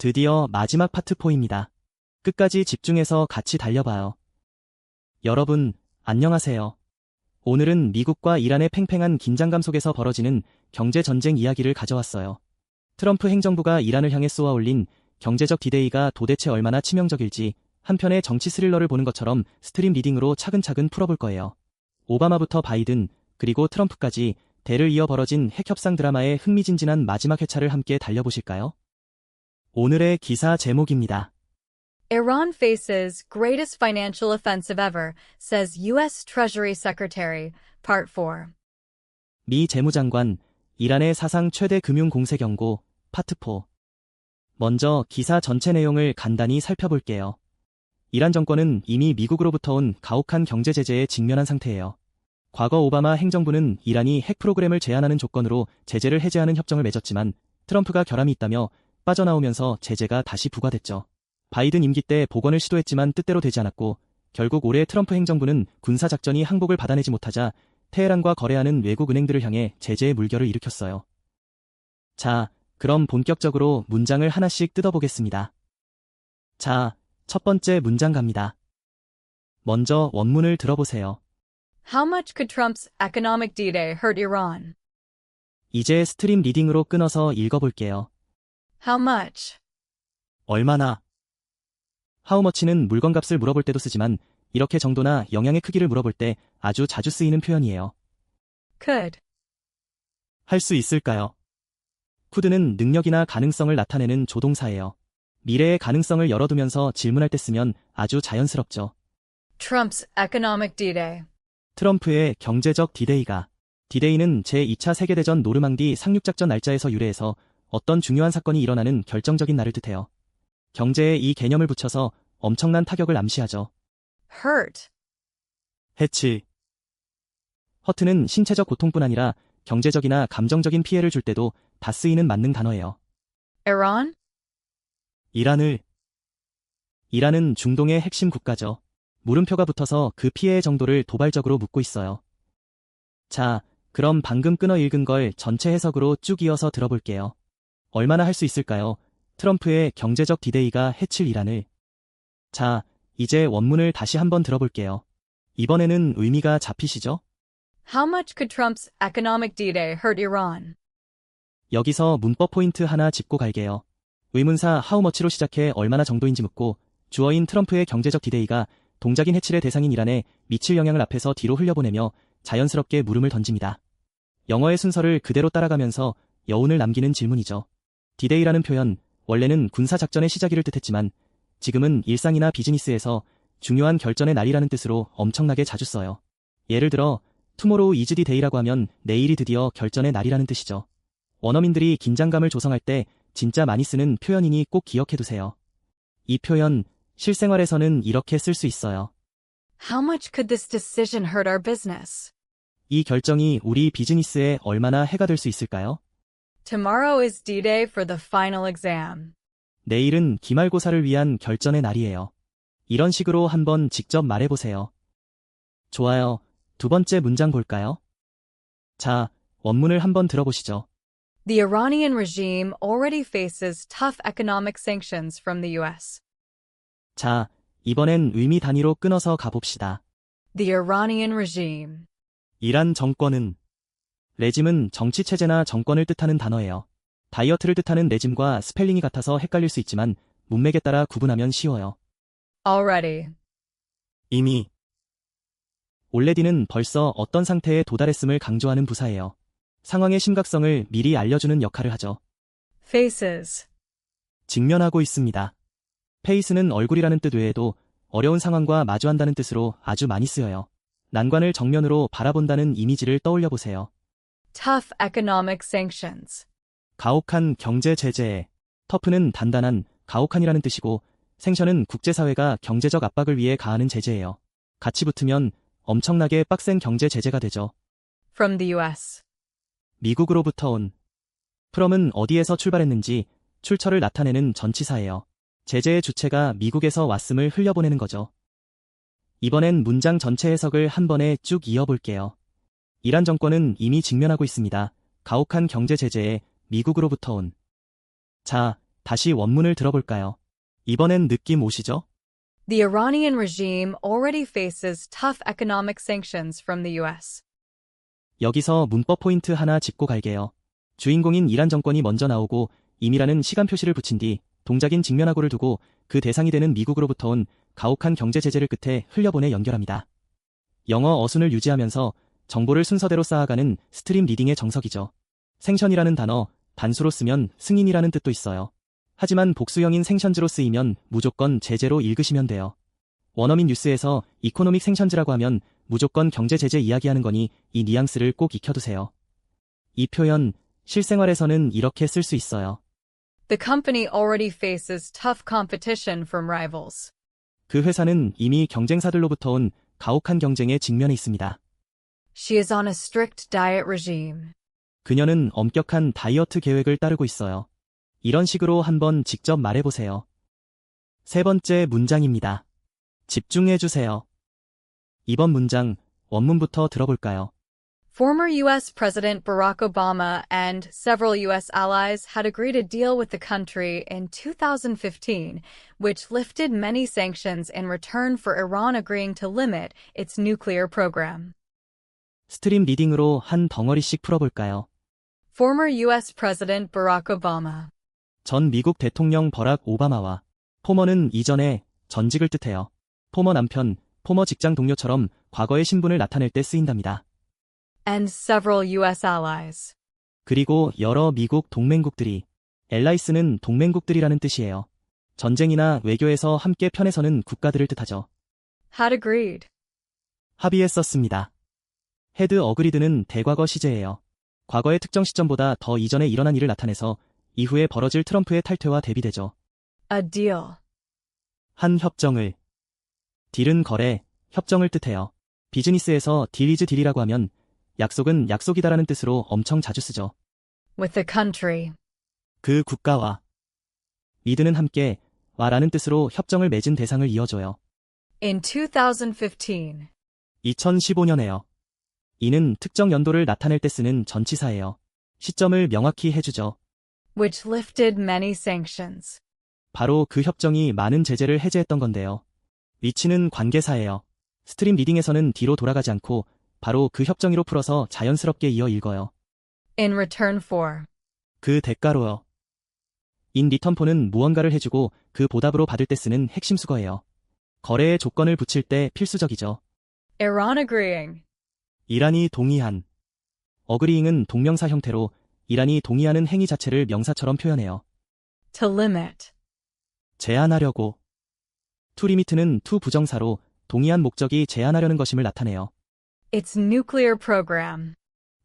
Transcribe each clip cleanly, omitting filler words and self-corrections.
드디어 마지막 파트 4입니다. 끝까지 집중해서 같이 달려봐요. 여러분, 안녕하세요. 오늘은 미국과 이란의 팽팽한 긴장감 속에서 벌어지는 경제전쟁 이야기를 가져왔어요. 트럼프 행정부가 이란을 향해 쏘아올린 경제적 디데이가 도대체 얼마나 치명적일지 한편의 정치 스릴러를 보는 것처럼 스트림 리딩으로 차근차근 풀어볼 거예요. 오바마부터 바이든, 그리고 트럼프까지 대를 이어 벌어진 핵협상 드라마의 흥미진진한 마지막 회차를 함께 달려보실까요? 오늘의 기사 제목입니다. Iran faces greatest financial offensive ever, says U.S. Treasury Secretary, Part 4. 미 재무장관, 이란의 사상 최대 금융 공세 경고, 파트 4. 먼저 기사 전체 내용을 간단히 살펴볼게요. 이란 정권은 이미 미국으로부터 온 가혹한 경제 제재에 직면한 상태예요. 과거 오바마 행정부는 이란이 핵 프로그램을 제한하는 조건으로 제재를 해제하는 협정을 맺었지만 트럼프가 결함이 있다며 빠져나오면서 제재가 다시 부과됐죠. 바이든 임기 때 복원을 시도했지만 뜻대로 되지 않았고 결국 올해 트럼프 행정부는 군사작전이 항복을 받아내지 못하자 테헤란과 거래하는 외국 은행들을 향해 제재의 물결을 일으켰어요. 자, 그럼 본격적으로 문장을 하나씩 뜯어보겠습니다. 자, 첫 번째 문장 갑니다. 먼저 원문을 들어보세요. How much could Trump's economic D-Day hurt Iran? 이제 스트림 리딩으로 끊어서 읽어볼게요. How much? 얼마나? 하우머치는 물건값을 물어볼 때도 쓰지만 이렇게 정도나 영향의 크기를 물어볼 때 아주 자주 쓰이는 표현이에요. Could. 할 수 있을까요? could는 능력이나 가능성을 나타내는 조동사예요. 미래의 가능성을 열어두면서 질문할 때 쓰면 아주 자연스럽죠. Trump's economic D-Day. 트럼프의 경제적 디데이가. 디데이는 제2차 세계대전 노르망디 상륙작전 날짜에서 유래해서 어떤 중요한 사건이 일어나는 결정적인 날을 뜻해요. 경제에 이 개념을 붙여서 엄청난 타격을 암시하죠. Hurt. 해치. 허트는 신체적 고통뿐 아니라 경제적이나 감정적인 피해를 줄 때도 다 쓰이는 만능 단어예요. Iran? 이란은 중동의 핵심 국가죠. 물음표가 붙어서 그 피해의 정도를 도발적으로 묻고 있어요. 자, 그럼 방금 끊어 읽은 걸 전체 해석으로 쭉 이어서 들어볼게요. 얼마나 할 수 있을까요? 트럼프의 경제적 디데이가 해칠 이란을. 자, 이제 원문을 다시 한번 들어볼게요. 이번에는 의미가 잡히시죠? How much could Trump's economic D-Day hurt Iran? 여기서 문법 포인트 하나 짚고 갈게요. 의문사 how much로 시작해 얼마나 정도인지 묻고 주어인 트럼프의 경제적 디데이가 동작인 해칠의 대상인 이란에 미칠 영향을 앞에서 뒤로 흘려보내며 자연스럽게 물음을 던집니다. 영어의 순서를 그대로 따라가면서 여운을 남기는 질문이죠. 디데이라는 표현, 원래는 군사작전의 시작일을 뜻했지만 지금은 일상이나 비즈니스에서 중요한 결전의 날이라는 뜻으로 엄청나게 자주 써요. 예를 들어 tomorrow is the day라고 하면 내일이 드디어 결전의 날이라는 뜻이죠. 원어민들이 긴장감을 조성할 때 진짜 많이 쓰는 표현이니 꼭 기억해두세요. 이 표현, 실생활에서는 이렇게 쓸 수 있어요. How much could this decision hurt our business? 이 결정이 우리 비즈니스에 얼마나 해가 될 수 있을까요? Tomorrow is D-Day for the final exam. 내일은 기말고사를 위한 결전의 날이에요. 이런 식으로 한번 직접 말해보세요. 좋아요. 두 번째 문장 볼까요? 자, 원문을 한번 들어보시죠. The Iranian regime already faces tough economic sanctions from the U.S. 자, 이번엔 의미 단위로 끊어서 가봅시다. The Iranian regime. 이란 정권은, 레짐은 정치체제나 정권을 뜻하는 단어예요. 다이어트를 뜻하는 레짐과 스펠링이 같아서 헷갈릴 수 있지만 문맥에 따라 구분하면 쉬워요. Already. 이미. 올레디는 벌써 어떤 상태에 도달했음을 강조하는 부사예요. 상황의 심각성을 미리 알려주는 역할을 하죠. Faces. 직면하고 있습니다. 페이스는 얼굴이라는 뜻 외에도 어려운 상황과 마주한다는 뜻으로 아주 많이 쓰여요. 난관을 정면으로 바라본다는 이미지를 떠올려 보세요. Tough economic sanctions. 가혹한 경제 제재에, 터프는 단단한, 가혹한이라는 뜻이고 생션은 국제사회가 경제적 압박을 위해 가하는 제재예요. 같이 붙으면 엄청나게 빡센 경제 제재가 되죠. From the U.S. 미국으로부터 온. from은 어디에서 출발했는지 출처를 나타내는 전치사예요. 제재의 주체가 미국에서 왔음을 흘려보내는 거죠. 이번엔 문장 전체 해석을 한 번에 쭉 이어볼게요. 이란 정권은 이미 직면하고 있습니다. 가혹한 경제 제재에 미국으로부터 온. 자, 다시 원문을 들어볼까요? 이번엔 느낌 오시죠? The Iranian regime already faces tough economic sanctions from the US. 여기서 문법 포인트 하나 짚고 갈게요. 주인공인 이란 정권이 먼저 나오고 임이라는 시간 표시를 붙인 뒤 동작인 직면하고를 두고 그 대상이 되는 미국으로부터 온 가혹한 경제 제재를 끝에 흘려보내 연결합니다. 영어 어순을 유지하면서 정보를 순서대로 쌓아가는 스트림 리딩의 정석이죠. 생션이라는 단어, 단수로 쓰면 승인이라는 뜻도 있어요. 하지만 복수형인 생션즈로 쓰이면 무조건 제재로 읽으시면 돼요. 원어민 뉴스에서 이코노믹 생션즈라고 하면 무조건 경제 제재 이야기하는 거니 이 뉘앙스를 꼭 익혀두세요. 이 표현, 실생활에서는 이렇게 쓸 수 있어요. The company already faces tough competition from rivals. 그 회사는 이미 경쟁사들로부터 온 가혹한 경쟁에 직면해 있습니다. She is on a strict diet regime. 그녀는 엄격한 다이어트 계획을 따르고 있어요. 이런 식으로 한번 직접 말해보세요. 세 번째 문장입니다. 집중해주세요. 이번 문장, 원문부터 들어볼까요? Former U.S. President Barack Obama and several U.S. allies had agreed a deal with the country in 2015, which lifted many sanctions in return for Iran agreeing to limit its nuclear program. 스트림 리딩으로 한 덩어리씩 풀어볼까요? Former U.S. President Barack Obama. 전 미국 대통령 버락 오바마와 포머는 이전에 전직을 뜻해요. 포머 남편, 포머 직장 동료처럼 과거의 신분을 나타낼 때 쓰인답니다. And several U.S. allies. 그리고 여러 미국 동맹국들이, allies는 동맹국들이라는 뜻이에요. 전쟁이나 외교에서 함께 편에 서는 국가들을 뜻하죠. Had agreed. 합의했었습니다. had agreed는 대과거 시제예요. 과거의 특정 시점보다 더 이전에 일어난 일을 나타내서 이후에 벌어질 트럼프의 탈퇴와 대비되죠. A deal. 한 협정을. 딜은 거래, 협정을 뜻해요. 비즈니스에서 딜 이즈 딜이라고 하면 약속은 약속이다라는 뜻으로 엄청 자주 쓰죠. With the country. 그 국가와. with는 함께, 와라는 뜻으로 협정을 맺은 대상을 이어줘요. In 2015. 2015년에요. 이는 특정 연도를 나타낼 때 쓰는 전치사예요. 시점을 명확히 해주죠. Which lifted many sanctions. 바로 그 협정이 많은 제재를 해제했던 건데요. 위치는 관계사예요. 스트림 리딩에서는 뒤로 돌아가지 않고 바로 그 협정이로 풀어서 자연스럽게 이어 읽어요. In return for. 그 대가로요. in return for는 무언가를 해주고 그 보답으로 받을 때 쓰는 핵심 수거예요. 거래의 조건을 붙일 때 필수적이죠. Iran agreeing. 이란이 동의한. agreeing은 동명사 형태로 이란이 동의하는 행위 자체를 명사처럼 표현해요. To limit. 제한하려고. to limit는 to 부정사로 동의한 목적이 제한하려는 것임을 나타내요. Its nuclear program.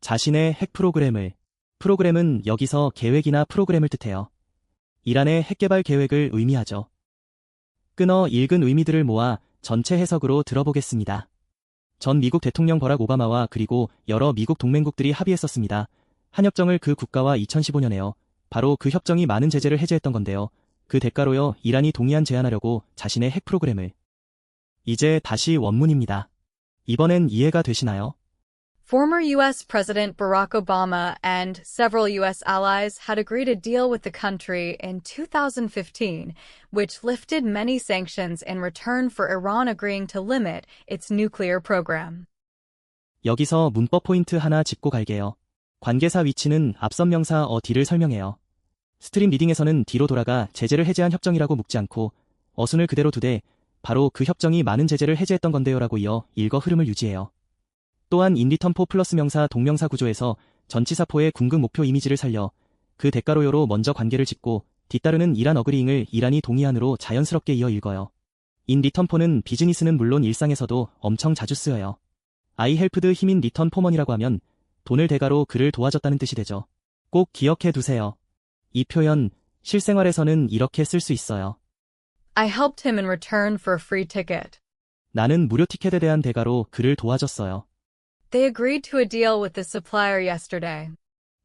자신의 핵 프로그램은 여기서 계획이나 프로그램을 뜻해요. 이란의 핵개발 계획을 의미하죠. 끊어 읽은 의미들을 모아 전체 해석으로 들어보겠습니다. 전 미국 대통령 버락 오바마와 그리고 여러 미국 동맹국들이 합의했었습니다. 한 협정을 그 국가와 2015년에요. 바로 그 협정이 많은 제재를 해제했던 건데요. 그 대가로요, 이란이 동의한 제한하려고 자신의 핵 프로그램을. 이제 다시 원문입니다. 이번엔 이해가 되시나요? Former U.S. President Barack Obama and several U.S. allies had agreed a deal with the country in 2015, which lifted many sanctions in return for Iran agreeing to limit its nuclear program. 여기서 문법 포인트 하나 짚고 갈게요. 관계사 위치는 앞선 명사 어디를 설명해요. 스트림 리딩에서는 뒤로 돌아가 제재를 해제한 협정이라고 묻지 않고 어순을 그대로 두되 바로 그 협정이 많은 제재를 해제했던 건데요라고 이어 읽어 흐름을 유지해요. 또한 in return for 플러스 명사 동명사 구조에서 전치사포의 궁극 목표 이미지를 살려 그 대가로요로 먼저 관계를 짚고 뒤따르는 이란 어그리잉을 이란이 동의한으로 자연스럽게 이어 읽어요. in return for는 비즈니스는 물론 일상에서도 엄청 자주 쓰여요. I helped him in return for money라고 하면 돈을 대가로 그를 도와줬다는 뜻이 되죠. 꼭 기억해 두세요. 이 표현, 실생활에서는 이렇게 쓸 수 있어요. I helped him in return for a free ticket. 나는 무료 티켓에 대한 대가로 그를 도와줬어요. They agreed to a deal with the supplier yesterday.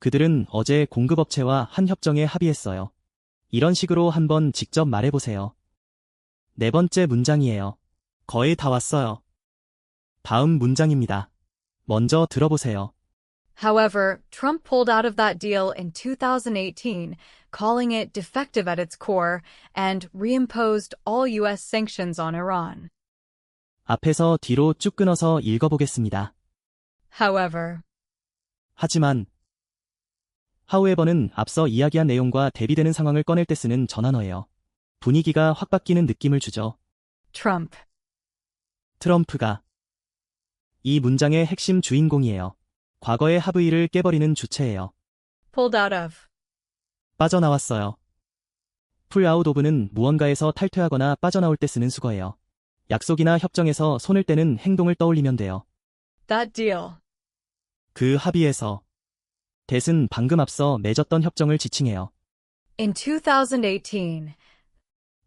그들은 어제 공급업체와 한 협정에 합의했어요. 이런 식으로 한번 직접 말해보세요. 네 번째 문장이에요. 거의 다 왔어요. 다음 문장입니다. 먼저 들어보세요. However, Trump pulled out of that deal in 2018, calling it defective at its core, and reimposed all U.S. sanctions on Iran. 앞에서 뒤로 쭉 끊어서 읽어보겠습니다. However, 하지만 however는 앞서 이야기한 내용과 대비되는 상황을 꺼낼 때 쓰는 전환어예요. 분위기가 확 바뀌는 느낌을 주죠. Trump 트럼프가 이 문장의 핵심 주인공이에요. 과거의 합의를 깨버리는 주체예요. pulled out of, 빠져나왔어요. pull out of는 무언가에서 탈퇴하거나 빠져나올 때 쓰는 수거예요. 약속이나 협정에서 손을 떼는 행동을 떠올리면 돼요. that deal. 그 합의에서 that은 방금 앞서 맺었던 협정을 지칭해요. In 2018,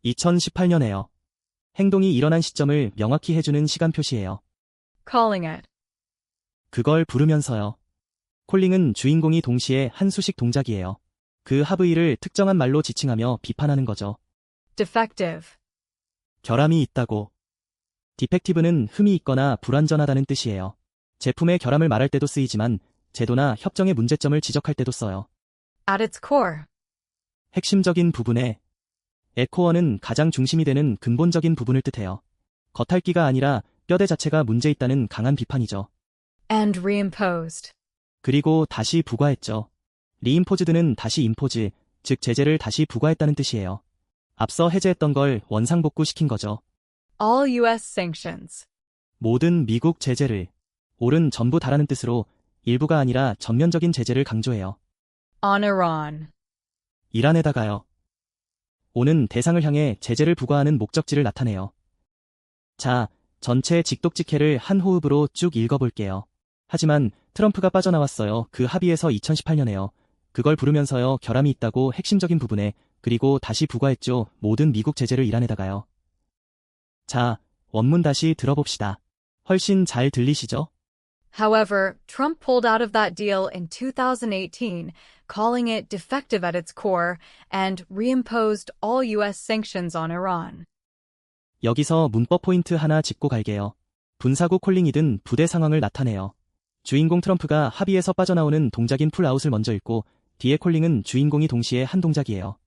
2018년에요. 행동이 일어난 시점을 명확히 해주는 시간 표시예요. calling it, 그걸 부르면서요. 콜링은 주인공이 동시에 한 수식 동작이에요. 그 합의를 특정한 말로 지칭하며 비판하는 거죠. defective, 결함이 있다고. 디펙티브는 흠이 있거나 불완전하다는 뜻이에요. 제품의 결함을 말할 때도 쓰이지만 제도나 협정의 문제점을 지적할 때도 써요. at its core. 핵심적인 부분에 에코어는 가장 중심이 되는 근본적인 부분을 뜻해요. 겉핥기가 아니라 뼈대 자체가 문제 있다는 강한 비판이죠. And reimposed. 그리고 다시 부과했죠. 리임포즈드는 다시 임포즈, 즉 제재를 다시 부과했다는 뜻이에요. 앞서 해제했던 걸 원상복구시킨 거죠. All U.S. sanctions. 모든 미국 제재를, all은 전부 다라는 뜻으로 일부가 아니라 전면적인 제재를 강조해요. On Iran. 이란에다가요. all은 대상을 향해 제재를 부과하는 목적지를 나타내요. 자, 전체 직독직해를 한 호흡으로 쭉 읽어볼게요. 하지만 트럼프가 빠져나왔어요. 그 합의에서 2018년에요. 그걸 부르면서요. 결함이 있다고 핵심적인 부분에, 그리고 다시 부과했죠. 모든 미국 제재를 이란에다가요. 자, 원문 다시 들어봅시다. 훨씬 잘 들리시죠? However, Trump pulled out of that deal in 2018, calling it defective at its core, and reimposed all U.S. sanctions on Iran. 여기서 문법 포인트 하나 짚고 갈게요. 분사구 콜링이든 부대 상황을 나타내요. 주인공 트럼프가 합의에서 빠져나오는 동작인 풀아웃을 먼저 읽고 뒤에 콜링은 주인공이 동시에 한 동작이에요.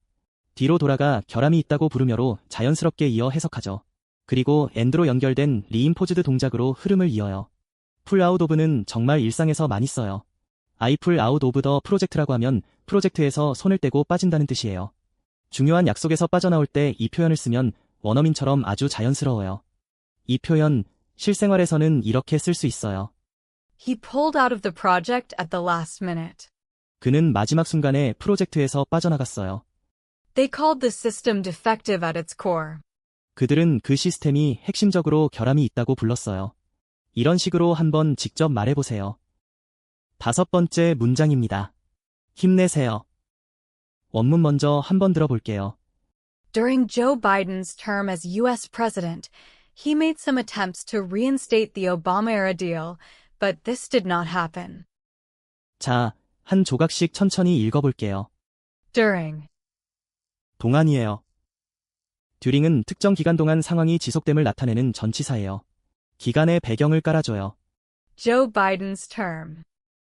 뒤로 돌아가 결함이 있다고 부르며로 자연스럽게 이어 해석하죠. 그리고 엔드로 연결된 리인포즈드 동작으로 흐름을 이어요. 풀 아웃 오브는 정말 일상에서 많이 써요. I pull out of the project라고 하면 프로젝트에서 손을 떼고 빠진다는 뜻이에요. 중요한 약속에서 빠져나올 때 이 표현을 쓰면 원어민처럼 아주 자연스러워요. 이 표현, 실생활에서는 이렇게 쓸 수 있어요. He pulled out of the project at the last minute. 그는 마지막 순간에 프로젝트에서 빠져나갔어요. They called the system defective at its core. 그들은 그 시스템이 핵심적으로 결함이 있다고 불렀어요. 이런 식으로 한번 직접 말해보세요. 5번째 문장입니다. 힘내세요. 원문 먼저 한번 들어볼게요. During Joe Biden's term as U.S. president, he made some attempts to reinstate the Obama-era deal, but this did not happen. 자, 한 조각씩 천천히 읽어볼게요. During, 동안이에요. 듀링은 특정 기간 동안 상황이 지속됨을 나타내는 전치사예요. 기간의 배경을 깔아줘요. Joe Biden's term.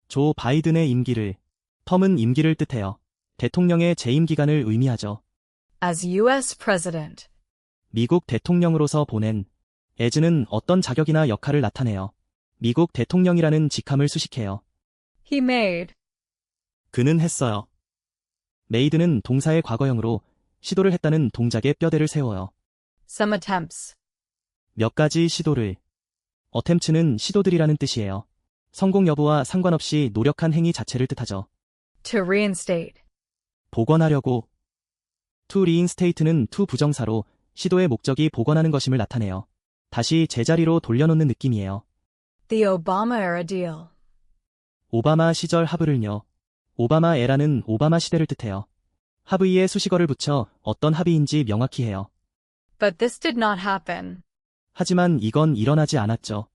조 바이든의 임기를, 텀은 임기를 뜻해요. 대통령의 재임 기간을 의미하죠. As U.S. president. 미국 대통령으로서 보낸, as는 어떤 자격이나 역할을 나타내요. 미국 대통령이라는 직함을 수식해요. He made. 그는 했어요. made는 동사의 과거형으로 시도를 했다는 동작의 뼈대를 세워요. Some attempts. 몇 가지 시도를. attempts는 시도들이라는 뜻이에요. 성공 여부와 상관없이 노력한 행위 자체를 뜻하죠. To reinstate. 복원하려고. to reinstate는 to 부정사로 시도의 목적이 복원하는 것임을 나타내요. 다시 제자리로 돌려놓는 느낌이에요. The Obama-era deal. 오바마 시절 합의를요. 오바마 에라는 오바마 시대를 뜻해요. 합의에 수식어를 붙여 어떤 합의인지 명확히 해요. But this did not happen. 하지만 이건 일어나지 않았죠.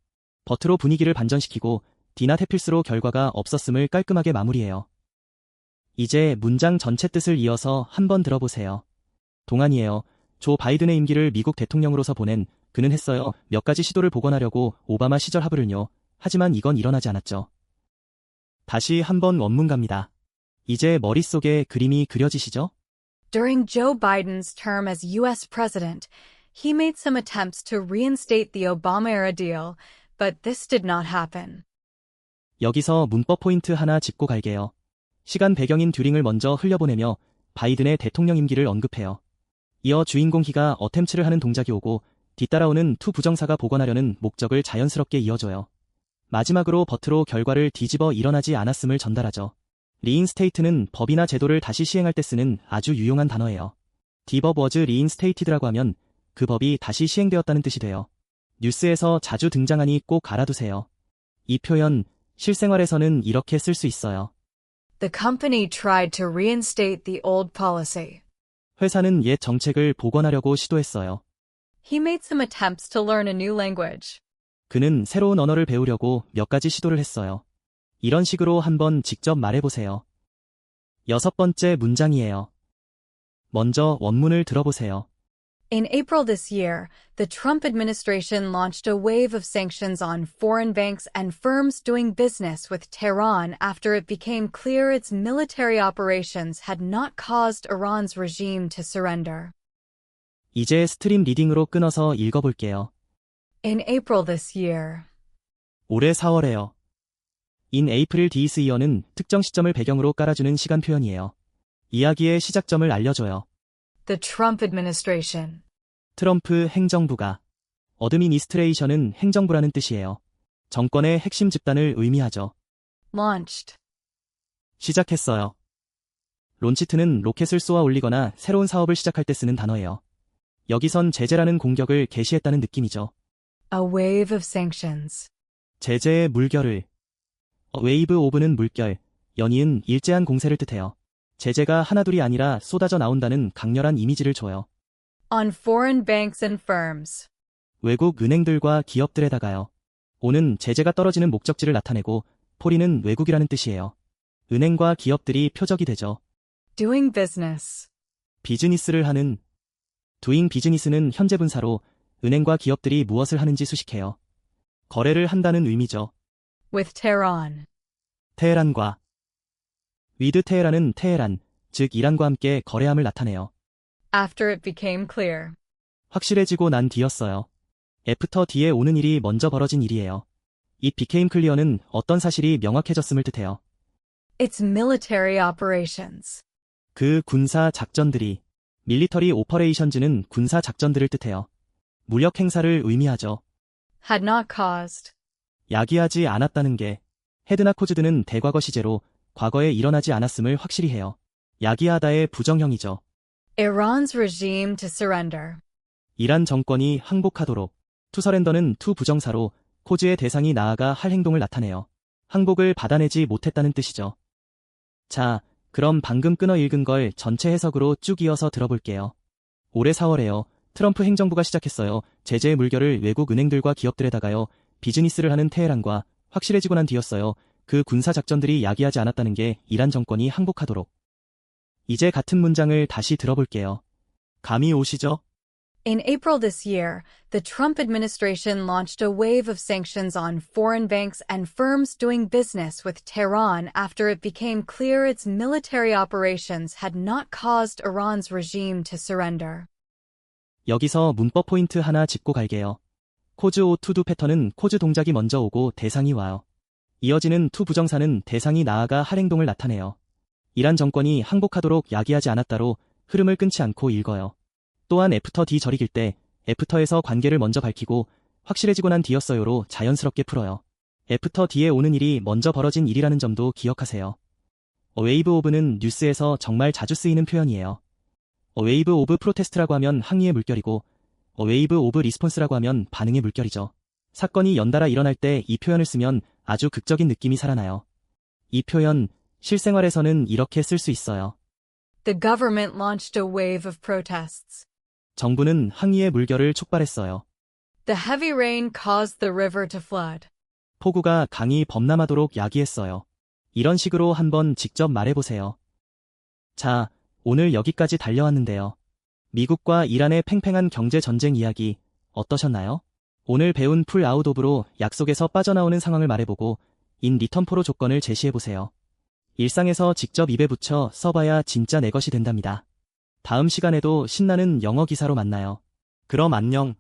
버트로 분위기를 반전시키고 디나 테필스로 결과가 없었음을 깔끔하게 마무리해요. 이제 문장 전체 뜻을 이어서 한번 들어보세요. 동안이에요. 조 바이든의 임기를 미국 대통령으로서 보낸 그는 했어요. 몇 가지 시도를 복원하려고 오바마 시절 합의를요. 하지만 이건 일어나지 않았죠. 다시 한번 원문 갑니다. 이제 머릿속에 그림이 그려지시죠? During Joe Biden's term as U.S. president, he made some attempts to reinstate the Obama-era deal, but this did not happen. 여기서 문법 포인트 하나 짚고 갈게요. 시간 배경인 듀링을 먼저 흘려보내며 바이든의 대통령 임기를 언급해요. 이어 주인공 히가 어템츠를 하는 동작이 오고 뒤따라오는 투 부정사가 복원하려는 목적을 자연스럽게 이어줘요. 마지막으로 버트로 결과를 뒤집어 일어나지 않았음을 전달하죠. 리인스테이트는 법이나 제도를 다시 시행할 때 쓰는 아주 유용한 단어예요. The verb was reinstated라고 하면 그 법이 다시 시행되었다는 뜻이 돼요. 뉴스에서 자주 등장하니 꼭 알아두세요. 이 표현 실생활에서는 이렇게 쓸 수 있어요. The company tried to reinstate the old policy. 회사는 옛 정책을 복원하려고 시도했어요. He made some attempts to learn a new language. 그는 새로운 언어를 배우려고 몇 가지 시도를 했어요. 이런 식으로 한번 직접 말해보세요. 6번째 문장이에요. 먼저 원문을 들어보세요. In April this year, the Trump administration launched a wave of sanctions on foreign banks and firms doing business with Tehran after it became clear its military operations had not caused Iran's regime to surrender. 이제 스트림 리딩으로 끊어서 읽어볼게요. In April this year, 올해 4월에요. In April this year는 특정 시점을 배경으로 깔아주는 시간 표현이에요. 이야기의 시작점을 알려줘요. the Trump administration 트럼프 행정부가 어드미니스트레이션은 행정부라는 뜻이에요. 정권의 핵심 집단을 의미하죠. launched 시작했어요. 론치트는 로켓을 쏘아 올리거나 새로운 사업을 시작할 때 쓰는 단어예요. 여기선 제재라는 공격을 개시했다는 느낌이죠. a wave of sanctions. 제재의 물결을 웨이브 오브는 물결, 연이은 일제한 공세를 뜻해요. 제재가 하나둘이 아니라 쏟아져 나온다는 강렬한 이미지를 줘요. on foreign banks and firms. 외국 은행들과 기업들에다가요. 오는 제재가 떨어지는 목적지를 나타내고 폴이는 외국이라는 뜻이에요. 은행과 기업들이 표적이 되죠. doing business. 비즈니스를 하는 doing 비즈니스는 현재 분사로 은행과 기업들이 무엇을 하는지 수식해요. 거래를 한다는 의미죠. with Tehran. 테헤란과 with 테헤란은 테헤란, 즉 이란과 함께 거래함을 나타내요. after it became clear. 확실해지고 난 뒤였어요. 애프터 뒤에 오는 일이 먼저 벌어진 일이에요. It became clear는 어떤 사실이 명확해졌음을 뜻해요. its military operations. 그 군사 작전들이 밀리터리 오퍼레이션즈는 군사 작전들을 뜻해요. 무력 행사를 의미하죠. had not caused. 야기하지 않았다는 게 헤드나 코즈드는 대과거 시제로 과거에 일어나지 않았음을 확실히 해요. 야기하다의 부정형이죠. Iran's regime to surrender. 이란 정권이 항복하도록 투서렌더는 투 부정사로 코즈의 대상이 나아가 할 행동을 나타내요. 항복을 받아내지 못했다는 뜻이죠. 자, 그럼 방금 끊어 읽은 걸 전체 해석으로 쭉 이어서 들어볼게요. 올해 4월에요. 트럼프 행정부가 시작했어요. 제재의 물결을 외국 은행들과 기업들에다가요. 비즈니스를 하는 테헤란과 확실해지고 난 뒤였어요. 그 군사 작전들이 야기하지 않았다는 게 이란 정권이 항복하도록. 이제 같은 문장을 다시 들어볼게요. 감이 오시죠? In April this year, the Trump administration launched a wave of sanctions on foreign banks and firms doing business with Tehran after it became clear its military operations had not caused Iran's regime to surrender. 여기서 문법 포인트 하나 짚고 갈게요. 코즈 오 투두 패턴은 코즈 동작이 먼저 오고 대상이 와요. 이어지는 투 부정사는 대상이 나아가 할 행동을 나타내요. 이란 정권이 항복하도록 야기하지 않았다로 흐름을 끊지 않고 읽어요. 또한 애프터 D 절이길 때 애프터에서 관계를 먼저 밝히고 확실해지고 난 뒤였어요로 자연스럽게 풀어요. 애프터 D에 오는 일이 먼저 벌어진 일이라는 점도 기억하세요. 웨이브 오브는 뉴스에서 정말 자주 쓰이는 표현이에요. 웨이브 오브 프로테스트라고 하면 항의의 물결이고 웨이브 오브 리스폰스라고 하면 반응의 물결이죠. 사건이 연달아 일어날 때 이 표현을 쓰면 아주 극적인 느낌이 살아나요. 이 표현 실생활에서는 이렇게 쓸 수 있어요. The government launched a wave of protests. 정부는 항의의 물결을 촉발했어요. The heavy rain caused the river to flood. 폭우가 강이 범람하도록 야기했어요. 이런 식으로 한번 직접 말해보세요. 자, 오늘 여기까지 달려왔는데요. 미국과 이란의 팽팽한 경제 전쟁 이야기 어떠셨나요? 오늘 배운 풀 아웃 오브로 약속에서 빠져나오는 상황을 말해보고 인 리턴 포로 조건을 제시해보세요. 일상에서 직접 입에 붙여 써봐야 진짜 내 것이 된답니다. 다음 시간에도 신나는 영어 기사로 만나요. 그럼 안녕.